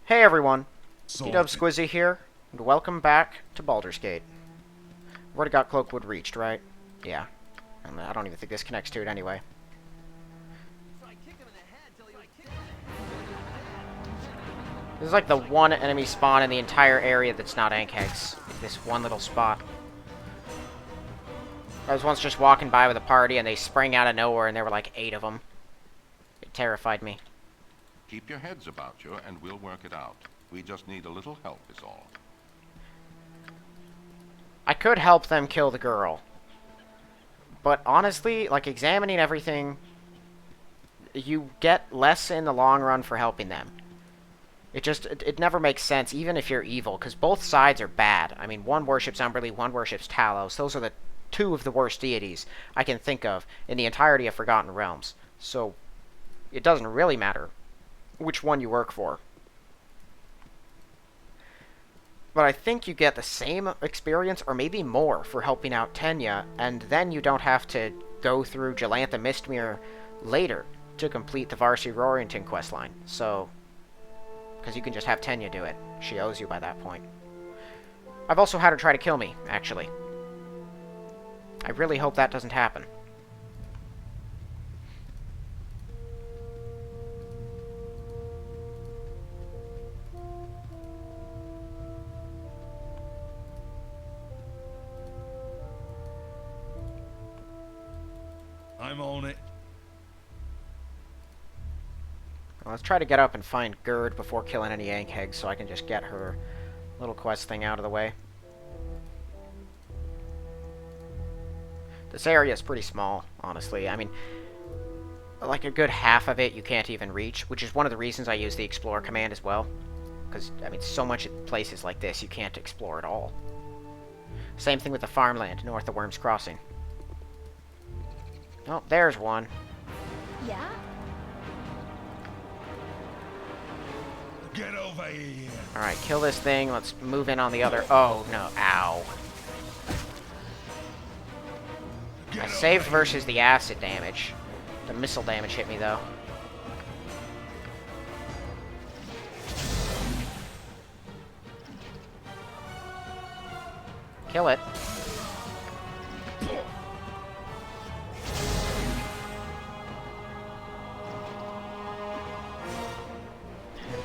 Hey everyone, D-Dub Sorted. Squizzy here, and welcome back to Baldur's Gate. We've already got Cloakwood reached, right? Yeah. And I don't even think this connects to it anyway. This is like the one enemy spawn in the entire area that's not Ankhegs. This one little spot. I was once just walking by with a party and they sprang out of nowhere and there were like 8 of them. It terrified me. Keep your heads about you and we'll work it out. We just need a little help is all. I could help them kill the girl. But honestly, like examining everything, you get less in the long run for helping them. It never makes sense, even if you're evil, because both sides are bad. I mean, one worships Umberly, one worships Talos. Those are the two of the worst deities I can think of in the entirety of Forgotten Realms. So, it doesn't really matter which one you work for. But I think you get the same experience, or maybe more, for helping out Tenya, and then you don't have to go through Jalantha Mistmere later to complete the Varsi Rorrington questline. So, because you can just have Tenya do it. She owes you by that point. I've also had her try to kill me, actually. I really hope that doesn't happen. I'm on it. Well, let's try to get up and find Gerd before killing any Ankhegs so I can just get her little quest thing out of the way. This area is pretty small, honestly. I mean, like a good half of it you can't even reach, which is one of the reasons I use the Explore command as well. Because, I mean, so much places like this you can't explore at all. Same thing with the farmland north of Worm's Crossing. Oh, there's one. Yeah? Get over here. Alright, kill this thing. Let's move in on the other. Oh, no. Ow. I saved versus the acid damage. The missile damage hit me, though. Kill it.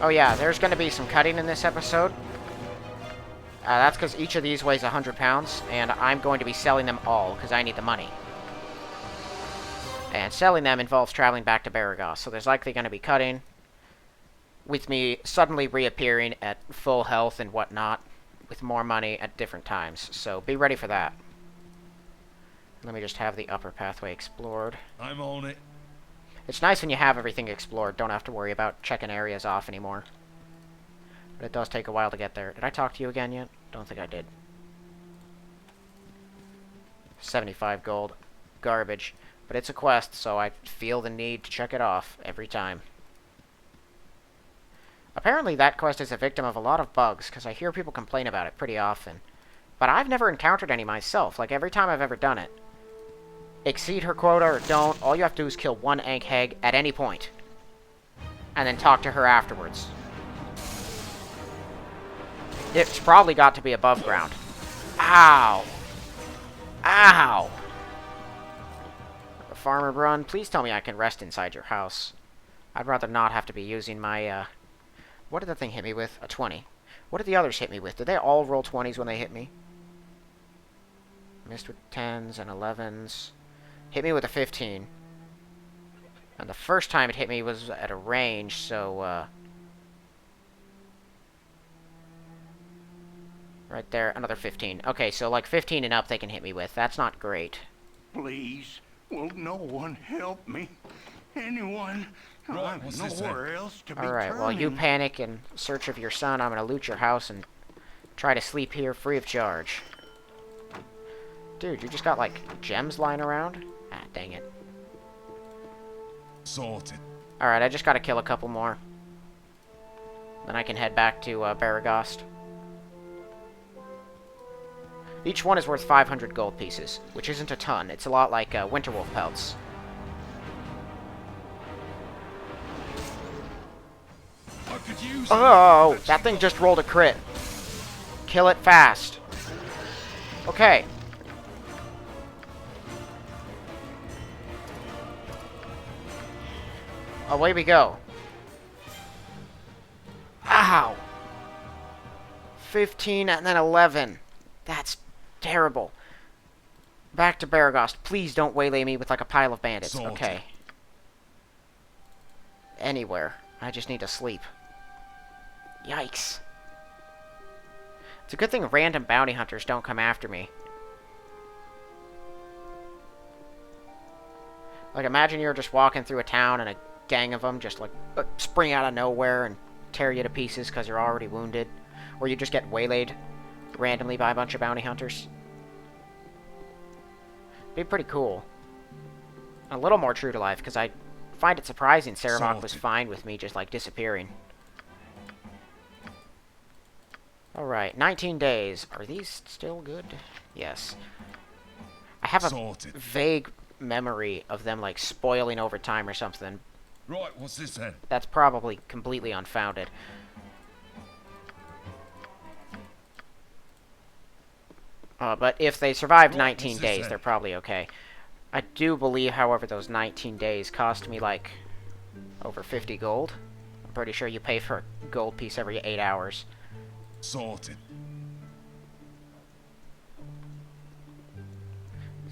Oh yeah, there's going to be some cutting in this episode. That's because each of these weighs 100 pounds, and I'm going to be selling them all, because I need the money. And selling them involves traveling back to Baragos, so there's likely going to be cutting, with me suddenly reappearing at full health and whatnot, with more money at different times, so be ready for that. Let me just have the upper pathway explored. I'm on it. It's nice when you have everything explored, don't have to worry about checking areas off anymore. But it does take a while to get there. Did I talk to you again yet? Don't think I did. 75 gold. Garbage. But it's a quest, so I feel the need to check it off every time. Apparently that quest is a victim of a lot of bugs, because I hear people complain about it pretty often. But I've never encountered any myself. Like, every time I've ever done it, exceed her quota or don't, all you have to do is kill one Ankheg at any point. And then talk to her afterwards. It's probably got to be above ground. Ow! Ow! Farmer Brun, please tell me I can rest inside your house. I'd rather not have to be using my, what did that thing hit me with? A 20. What did the others hit me with? Did they all roll 20s when they hit me? Missed with 10s and 11s. Hit me with a 15. And the first time it hit me was at a range, so, right there, another 15. Okay, so like 15 and up they can hit me with. That's not great. Please, will no one help me? Anyone? Right, I'm what's this nowhere else to be Alright, while you turning. panic in search of your son, I'm gonna loot your house and try to sleep here free of charge. Dude, you just got, like, gems lying around? Ah, dang it. Sorted. Alright, I just gotta kill a couple more. Then I can head back to, Baragost. Each one is worth 500 gold pieces, which isn't a ton. It's a lot like, Winterwolf pelts. I could Oh, that thing just rolled a crit. Kill it fast. Okay. Away we go. Ow. 15 and then 11. That's terrible. Back to Baragost. Please don't waylay me with like a pile of bandits. Sorted. Okay. Anywhere. I just need to sleep. Yikes. It's a good thing random bounty hunters don't come after me. Like, imagine you're just walking through a town and a gang of them just, like, spring out of nowhere and tear you to pieces because you're already wounded. Or you just get waylaid randomly by a bunch of bounty hunters. Be pretty cool. A little more true to life, because I find it surprising Sarevok was fine with me just, like, disappearing. Alright, 19 days. Are these still good? Yes. I have a vague memory of them, like, spoiling over time or something. Right, what's this then? That's probably completely unfounded. But if they survived 19 days, they're probably okay. I do believe, however, those 19 days cost me, like, over 50 gold. I'm pretty sure you pay for a gold piece every 8 hours. Sorted.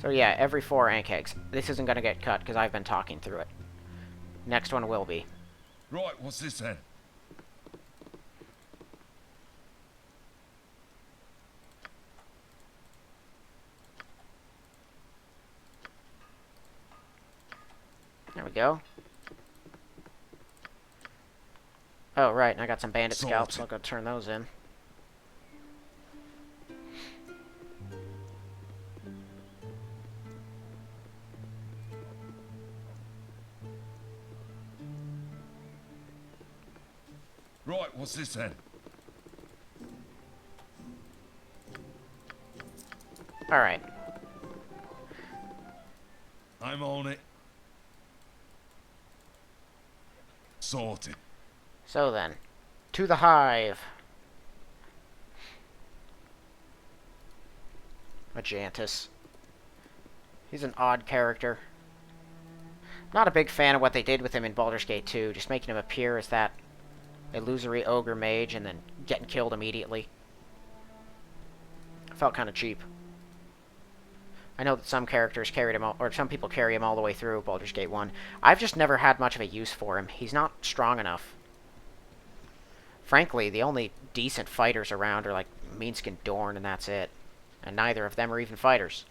So yeah, every 4 ant kegs. This isn't going to get cut because I've been talking through it. Next one will be. Right, what's this then? There we go. Oh, right, and I got some bandit scalps, so I'll go turn those in. Right, what's this then? Alright. I'm on it. Sorted. So then, to the hive. Majantis. He's an odd character. Not a big fan of what they did with him in Baldur's Gate 2, just making him appear as that illusory ogre mage and then getting killed immediately. Felt kind of cheap. I know that some characters carried him, or some people carry him all the way through Baldur's Gate 1. I've just never had much of a use for him. He's not strong enough. Frankly, the only decent fighters around are like Meanskin Dorn, and that's it. And neither of them are even fighters.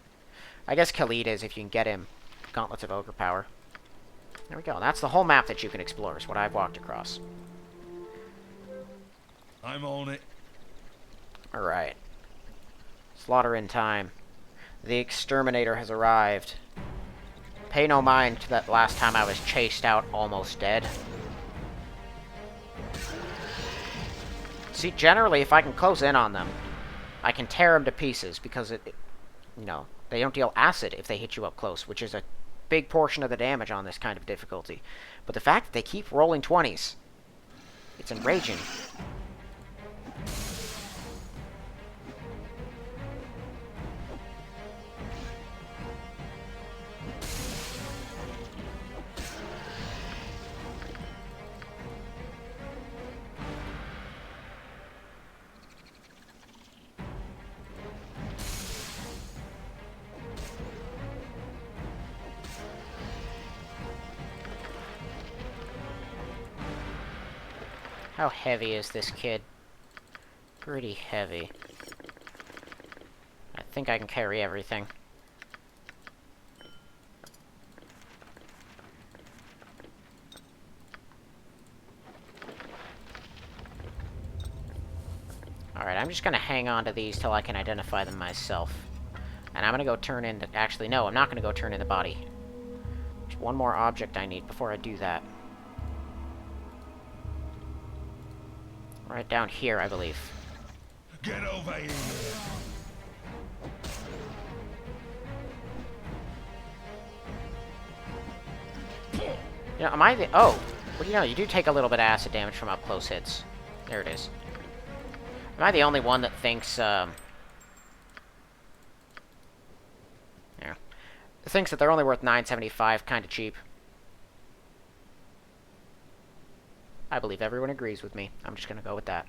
I guess Khalid is if you can get him Gauntlets of Ogre Power. There we go. That's the whole map that you can explore, is what I've walked across. I'm on it. Alright. Slaughter in time. The exterminator has arrived. Pay no mind to that last time I was chased out almost dead. See, generally, if I can close in on them, I can tear them to pieces because you know, they don't deal acid if they hit you up close, which is a big portion of the damage on this kind of difficulty. But the fact that they keep rolling 20s, it's enraging. How heavy is this kid? Pretty heavy. I think I can carry everything. Alright, I'm just gonna hang on to these till I can identify them myself. And I'm gonna go turn in the... Actually, no, I'm not gonna go turn in the body. There's one more object I need before I do that. Right down here, I believe. Get over here. You know, am I the... Oh. Well, you know, you do take a little bit of acid damage from up-close hits. There it is. Am I the only one that thinks, yeah. Thinks that they're only worth $9.75, kind of cheap. I believe everyone agrees with me. I'm just going to go with that.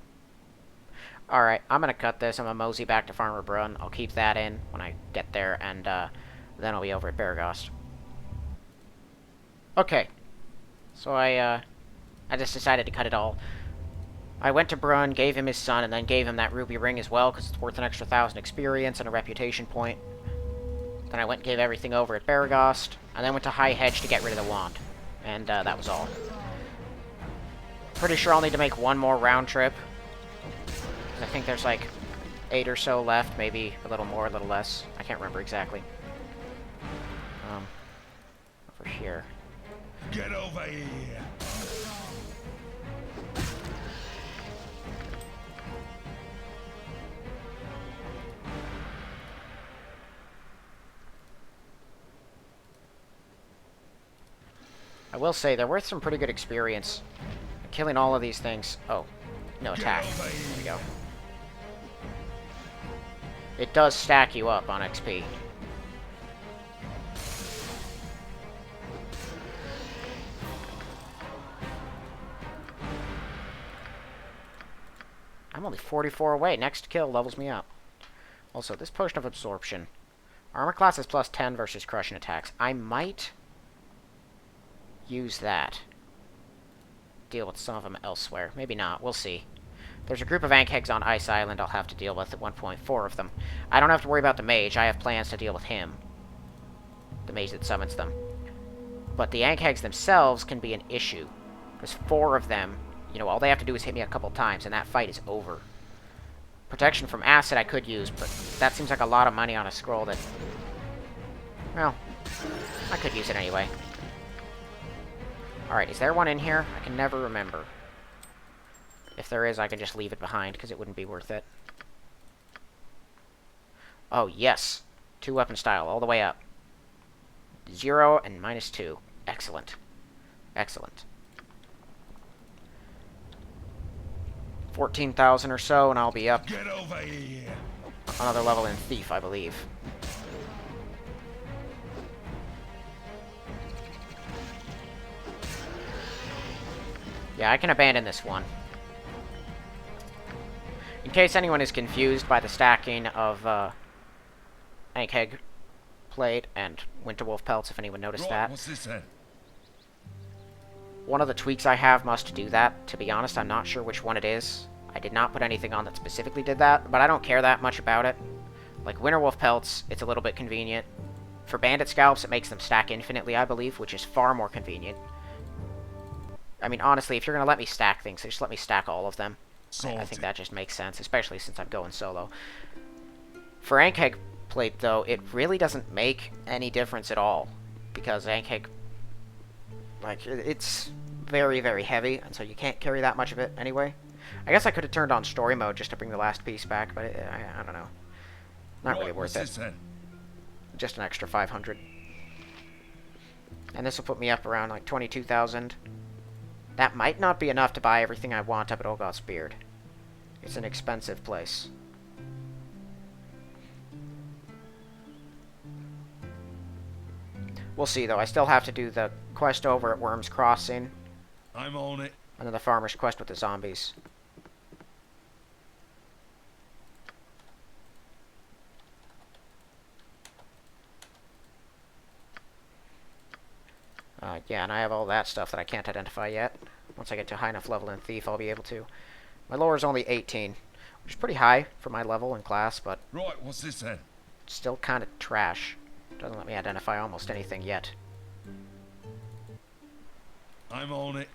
Alright, I'm going to cut this. I'm going to mosey back to Farmer Brunn. I'll keep that in when I get there, and then I'll be over at Baragost. Okay. So I just decided to cut it all. I went to Brunn, gave him his son, and then gave him that ruby ring as well, because it's worth an extra 1,000 experience and a reputation point. Then I went and gave everything over at Baragost, and then went to High Hedge to get rid of the wand. And that was all. Pretty sure I'll need to make one more round trip. I think there's like 8 or so left, maybe a little more, a little less. I can't remember exactly. Over here. Get over here. I will say, they're worth some pretty good experience. Killing all of these things. Oh, no attack. There we go. It does stack you up on XP. I'm only 44 away. Next kill levels me up. Also, this potion of absorption. Armor class is plus 10 versus crushing attacks. I might use that. Deal with some of them elsewhere. Maybe not. We'll see. There's a group of Ankhegs on Ice Island I'll have to deal with at 1.4 of them. I don't have to worry about the mage. I have plans to deal with him. The mage that summons them. But the Ankhegs themselves can be an issue. There's 4 of them. You know, all they have to do is hit me a couple times, and that fight is over. Protection from acid I could use, but that seems like a lot of money on a scroll that... Well, I could use it anyway. Alright, is there one in here? I can never remember. If there is, I can just leave it behind, because it wouldn't be worth it. Oh, yes. 2 weapon style, all the way up. 0 and -2. Excellent. Excellent. 14,000 or so, and I'll be up Get over here. another level in Thief, I believe. Yeah, I can abandon this one. In case anyone is confused by the stacking of Ankheg plate and Winterwolf pelts, if anyone noticed Right, that. what's this then? One of the tweaks I have must do that. To be honest, I'm not sure which one it is. I did not put anything on that specifically did that, but I don't care that much about it. Like Winterwolf pelts, it's a little bit convenient. For bandit scalps, it makes them stack infinitely, I believe, which is far more convenient. I mean, honestly, if you're going to let me stack things, just let me stack all of them. I think that just makes sense, especially since I'm going solo. For Ankheg plate, though, it really doesn't make any difference at all. Because Ankheg, like, it's very, very heavy, and so you can't carry that much of it anyway. I guess I could have turned on story mode just to bring the last piece back, but I don't know. Not really worth it. Just an extra 500. And this will put me up around, like, 22,000. That might not be enough to buy everything I want up at Ulgoth's Beard. It's an expensive place. We'll see, though. I still have to do the quest over at Worm's Crossing. I'm on it. And then the farmer's quest with the zombies. Yeah, and I have all that stuff that I can't identify yet. Once I get to a high enough level in Thief, I'll be able to. My lore is only 18, which is pretty high for my level in class, but Right, what's this then? still kind of trash. Doesn't let me identify almost anything yet. I'm on it.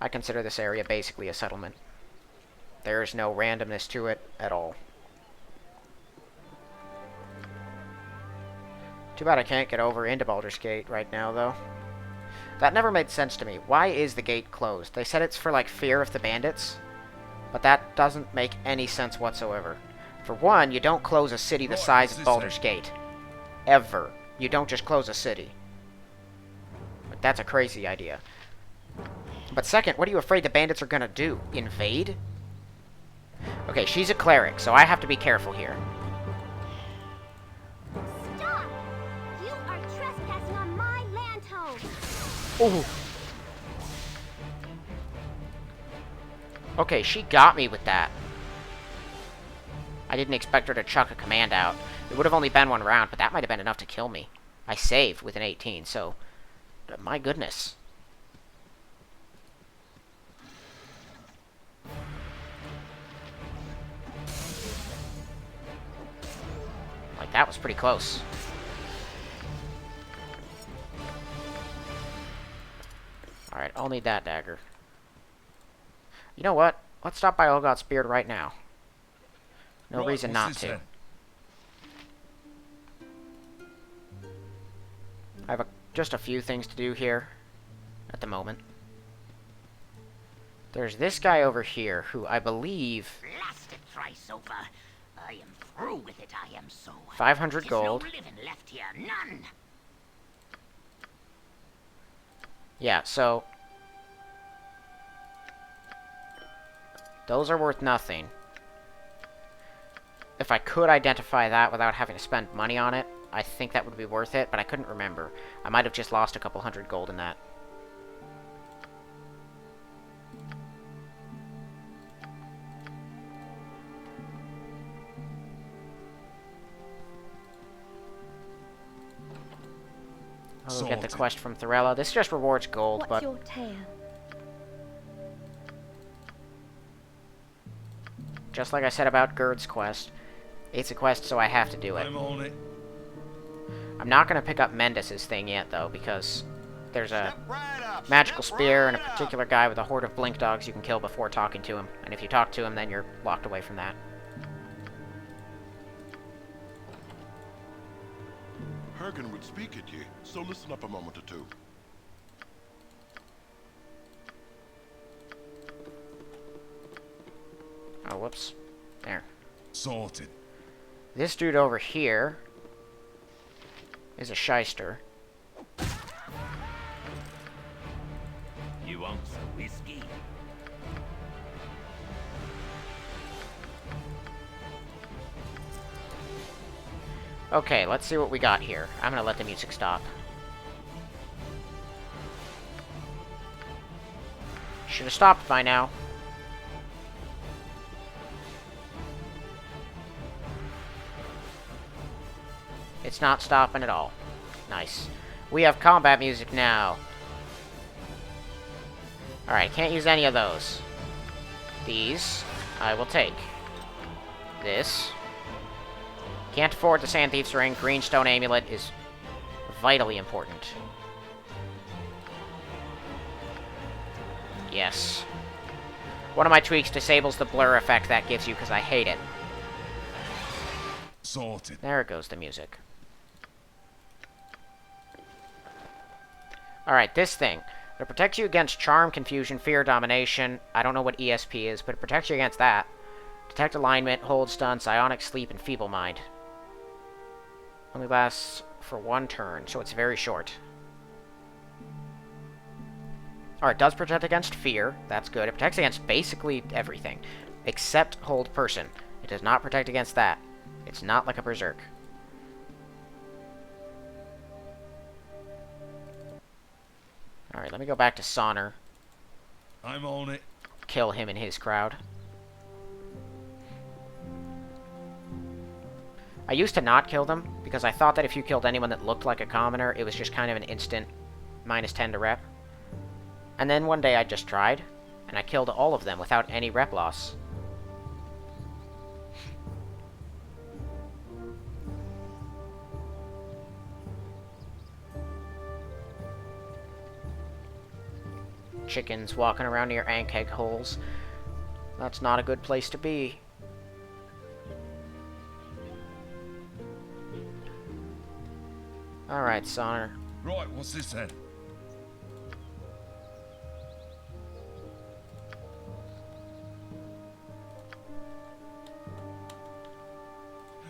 I consider this area basically a settlement. There is no randomness to it at all. Too bad I can't get over into Baldur's Gate right now, though. That never made sense to me. Why is the gate closed? They said it's for, like, fear of the bandits. But that doesn't make any sense whatsoever. For one, you don't close a city the size of Baldur's Gate. Ever. You don't just close a city. Like, that's a crazy idea. But second, what are you afraid the bandits are gonna do? Invade? Okay, she's a cleric, so I have to be careful here. Stop! You are trespassing on my land home. Ooh. Okay, she got me with that. I didn't expect her to chuck a command out. It would have only been one round, but that might have been enough to kill me. I saved with an 18, so... my goodness. Like, that was pretty close. Alright, I'll need that dagger. You know what? Let's stop by Ulgoth's beard right now. No Right, reason what's not this to. then? I have just a few things to do here at the moment. There's this guy over here who I believe... Blasted thrice over. I am through with it, I am so. 500 There's gold. no living left here, none. Yeah, so... those are worth nothing. If I could identify that without having to spend money on it, I think that would be worth it, but I couldn't remember. I might have just lost a couple hundred gold in that. I'll get the Sorted. quest from Thorella. This just rewards gold, What's but your tale? just like I said about Gerd's quest, it's a quest, so I have to do it. I'm on it. I'm not going to pick up Mendes's thing yet, though, because there's a Step right up, magical step spear and a right up. particular guy with a horde of blink dogs you can kill before talking to him. And if you talk to him, then you're locked away from that. Hergen would speak at you, so listen up a moment or two. Oh, whoops. There. Sorted. This dude over here is a shyster. You want some whiskey? Okay, let's see what we got here. I'm gonna let the music stop. Should have stopped by now. It's not stopping at all. Nice. We have combat music now. Alright, can't use any of those. These, I will take. This. Can't afford the Sand Thief's Ring. Greenstone Amulet is vitally important. Yes. One of my tweaks disables the blur effect that gives you because I hate it. Sorted. There goes the music. Alright, this thing. It protects you against charm, confusion, fear, domination. I don't know what ESP is, but it protects you against that. Detect alignment, hold stun, psionic sleep, and feeble mind. Only lasts for one turn, so it's very short. Alright, it does protect against fear. That's good. It protects against basically everything, except hold person. It does not protect against that. It's not like a berserk. Alright, let me go back to Sonner. I'm on it. Kill him and his crowd. I used to not kill them, because I thought that if you killed anyone that looked like a commoner, it was just kind of an instant -10 to rep. And then one day I just tried, and I killed all of them without any rep loss. Chickens walking around near ankeg holes. That's not a good place to be. Alright, Sonner. Right, what's this then?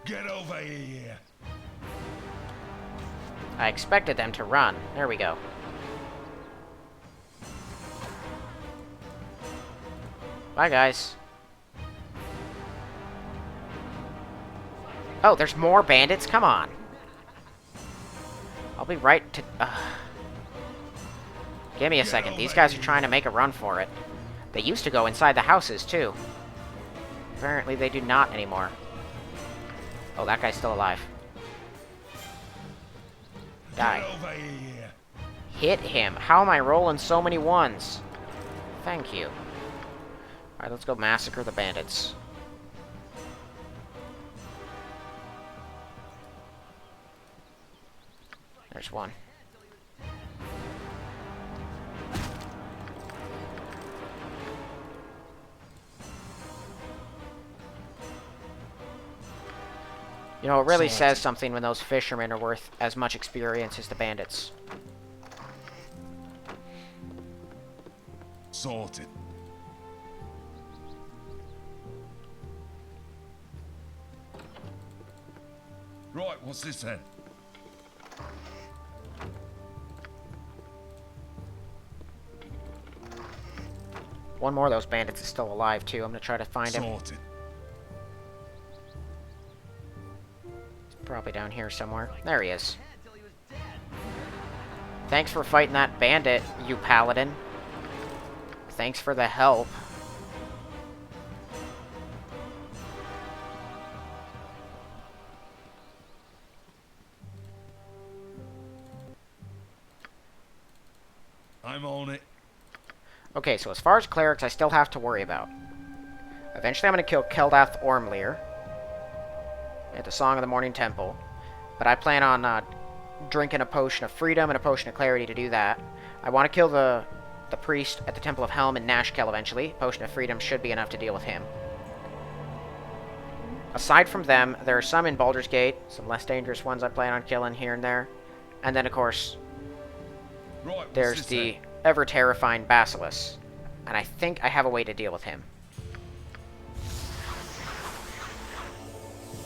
Get over here. I expected them to run. There we go. Bye, guys. Oh, there's more bandits? Come on. I'll be right to... Give me a second. These guys are trying to make a run for it. They used to go inside the houses, too. Apparently, they do not anymore. Oh, that guy's still alive. Die. Get over here. Hit him. How am I rolling so many ones? Thank you. Alright, let's go massacre the bandits. There's one. You know, it really says something when those fishermen are worth as much experience as the bandits. Sorted. Right, what's this then? One more of those bandits is still alive, too. I'm gonna try to find him. Sorted. Probably down here somewhere. There he is. Thanks for fighting that bandit, you paladin. Thanks for the help. I'm on it. Okay, so as far as clerics, I still have to worry about. Eventually I'm going to kill Keldath Ormlear at the Song of the Morning Temple. But I plan on drinking a potion of freedom and a potion of clarity to do that. I want to kill the priest at the Temple of Helm in Nashkel eventually. Potion of freedom should be enough to deal with him. Aside from them, there are some in Baldur's Gate, some less dangerous ones I plan on killing here and there. And then, of course, Right, there's the ever-terrifying Basilisk. And I think I have a way to deal with him.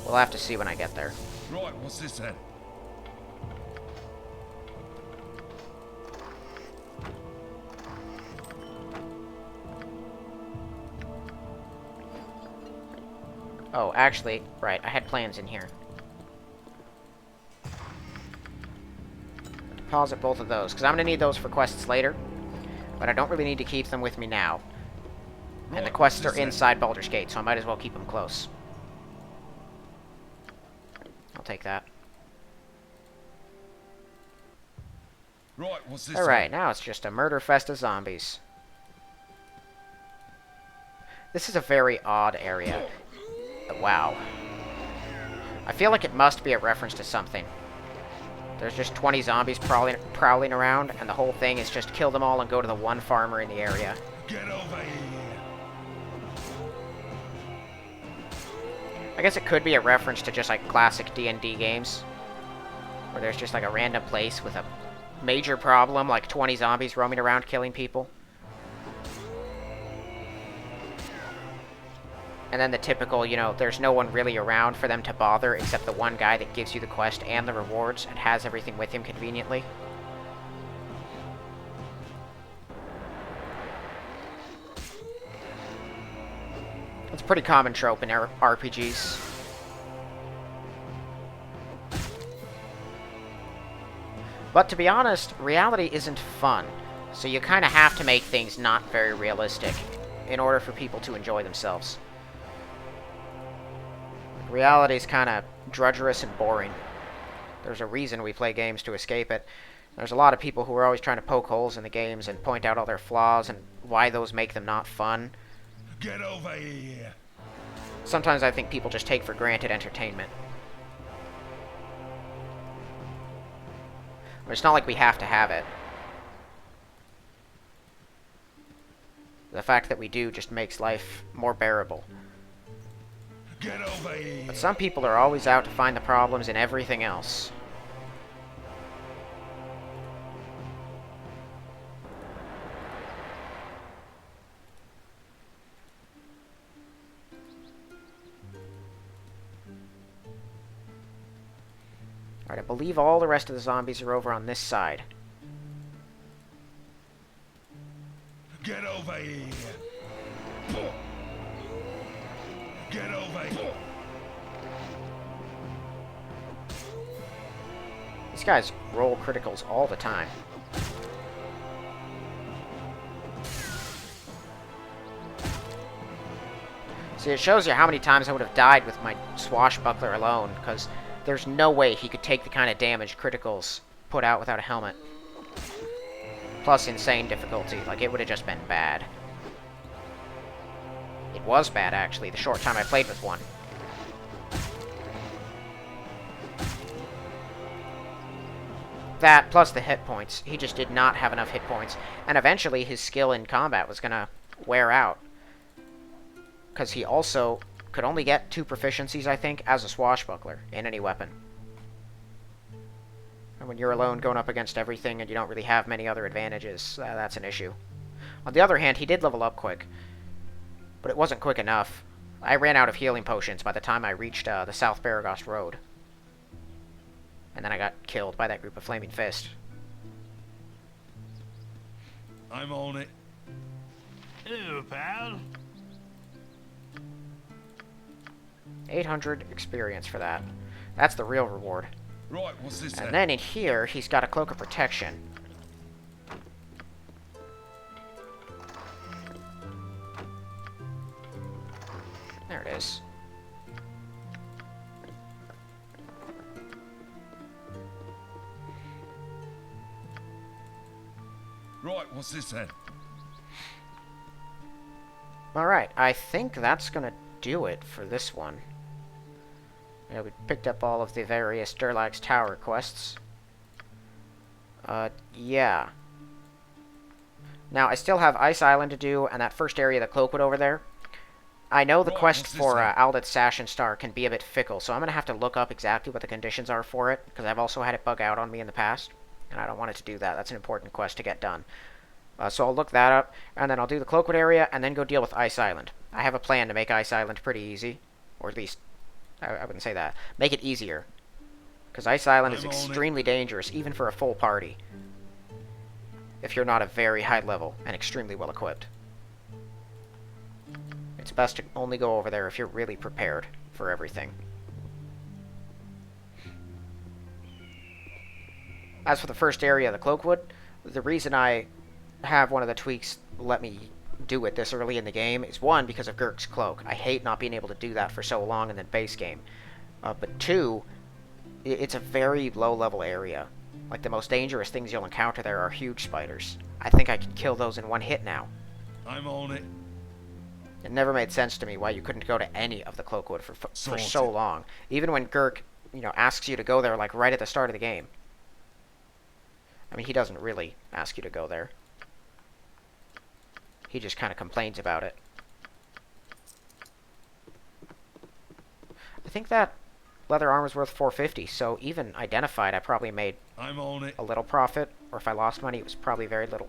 We'll have to see when I get there. Right, what's this then? Oh, actually, right, I had plans in here. Deposit both of those, because I'm going to need those for quests later. But I don't really need to keep them with me now. And the quests are inside Baldur's Gate, so I might as well keep them close. I'll take that. Right, what's this? Alright, now it's just a murder fest of zombies. This is a very odd area. Wow. I feel like it must be a reference to something. There's just 20 zombies prowling around, and the whole thing is just kill them all and go to the one farmer in the area. Get over here. I guess it could be a reference to just like classic D&D games, where there's just like a random place with a major problem, like 20 zombies roaming around killing people. And then the typical, you know, there's no one really around for them to bother except the one guy that gives you the quest and the rewards and has everything with him conveniently. It's a pretty common trope in RPGs. But to be honest, reality isn't fun, so you kind of have to make things not very realistic in order for people to enjoy themselves. Reality is kind of drudgerous and boring. There's a reason we play games to escape it. There's a lot of people who are always trying to poke holes in the games and point out all their flaws and why those make them not fun. Get over here. Sometimes I think people just take for granted entertainment. But it's not like we have to have it. The fact that we do just makes life more bearable. Get over here. But some people are always out to find the problems in everything else. Alright, I believe all the rest of the zombies are over on this side. Get over here. Get over here. These guys roll criticals all the time. See, it shows you how many times I would have died with my swashbuckler alone, because there's no way he could take the kind of damage criticals put out without a helmet. Plus insane difficulty. Like, it would have just been bad. It was bad, actually, the short time I played with one. That, plus the hit points. He just did not have enough hit points. And eventually, his skill in combat was going to wear out. Because he also could only get 2 proficiencies, I think, as a swashbuckler in any weapon. And when you're alone going up against everything and you don't really have many other advantages, that's an issue. On the other hand, he did level up quick. But it wasn't quick enough. I ran out of healing potions by the time I reached the South Baragost Road. And then I got killed by that group of Flaming Fist. I'm on it. Hello, pal. 800 experience for that. That's the real reward. Right, what's this And then in here, he's got a Cloak of Protection. There it is. Right, what's this then? Alright, I think that's gonna do it for this one. Yeah, we picked up all of the various Durlag's Tower quests. Yeah. Now, I still have Ice Island to do, and that first area, the Cloakwood over there. I know the Right, quest what's this for then? Aldith Sash and Star can be a bit fickle, so I'm going to have to look up exactly what the conditions are for it, because I've also had it bug out on me in the past, and I don't want it to do that. That's an important quest to get done. So I'll look that up, and then I'll do the Cloakwood area, and then go deal with Ice Island. I have a plan to make Ice Island pretty easy, or at least, I wouldn't say that. Make it easier, because Ice Island is I'm on it. extremely dangerous, even for a full party, if you're not a very high level and extremely well equipped. It's best to only go over there if you're really prepared for everything. As for the first area, the Cloakwood, the reason I have one of the tweaks let me do it this early in the game is, one, because of Gurk's Cloak. I hate not being able to do that for so long in the base game. But two, it's a very low-level area. Like, the most dangerous things you'll encounter there are huge spiders. I think I can kill those in one hit now. I'm on it. It never made sense to me why you couldn't go to any of the Cloakwood for so long. Even when Gurk, asks you to go there, like, right at the start of the game. I mean, he doesn't really ask you to go there. He just kind of complains about it. I think that leather armor's worth 450, so even identified, I probably made I'm on it. a little profit, or if I lost money, it was probably very little.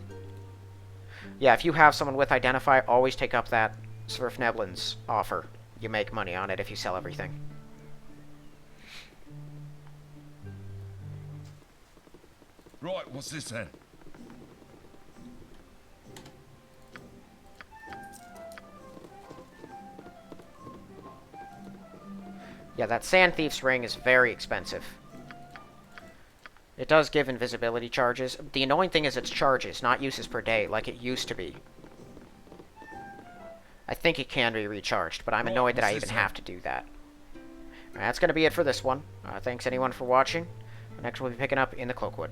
Yeah, if you have someone with identify, always take up that Svirfneblin's offer. You make money on it if you sell everything. Right, what's this then? Yeah, that Sand Thief's ring is very expensive. It does give invisibility charges. The annoying thing is it's charges, not uses per day, like it used to be. I think it can be recharged, but I'm annoyed that I even have to do that. Alright, that's going to be it for this one. Thanks anyone for watching. Next we'll be picking up in the Cloakwood.